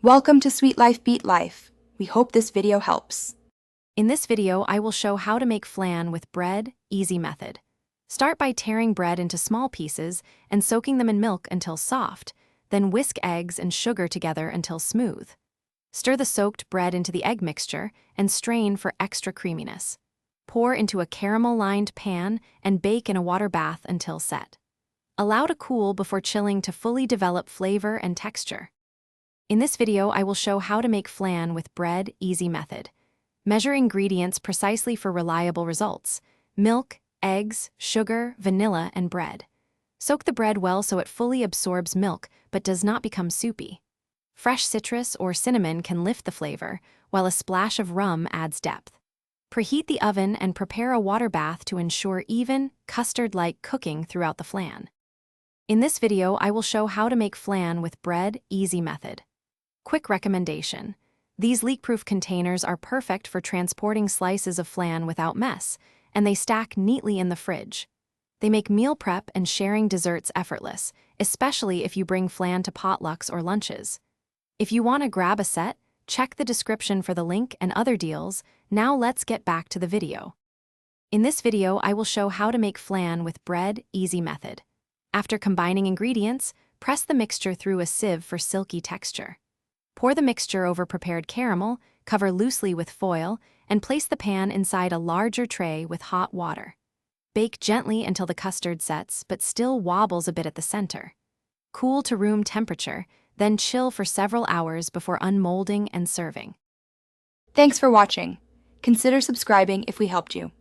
Welcome to Sweet Life Beat Life. We hope this video helps. In this video, I will show how to make flan with bread, easy method. Start by tearing bread into small pieces and soaking them in milk until soft, then whisk eggs and sugar together until smooth. Stir the soaked bread into the egg mixture and strain for extra creaminess. Pour into a caramel-lined pan and bake in a water bath until set. Allow to cool before chilling to fully develop flavor and texture. In this video, I will show how to make flan with bread, easy method. Measure ingredients precisely for reliable results: milk, eggs, sugar, vanilla, and bread. Soak the bread well so it fully absorbs milk but does not become soupy. Fresh citrus or cinnamon can lift the flavor, while a splash of rum adds depth. Preheat the oven and prepare a water bath to ensure even, custard-like cooking throughout the flan. In this video, I will show how to make flan with bread, easy method. Quick recommendation: these leak-proof containers are perfect for transporting slices of flan without mess, and they stack neatly in the fridge. They make meal prep and sharing desserts effortless, especially if you bring flan to potlucks or lunches. If you want to grab a set, check the description for the link and other deals. Now let's get back to the video. In this video, I will show how to make flan with bread, easy method. After combining ingredients, press the mixture through a sieve for silky texture. Pour the mixture over prepared caramel, cover loosely with foil, and place the pan inside a larger tray with hot water. Bake gently until the custard sets but still wobbles a bit at the center. Cool to room temperature, then chill for several hours before unmolding and serving. Thanks for watching. Consider subscribing if we helped you.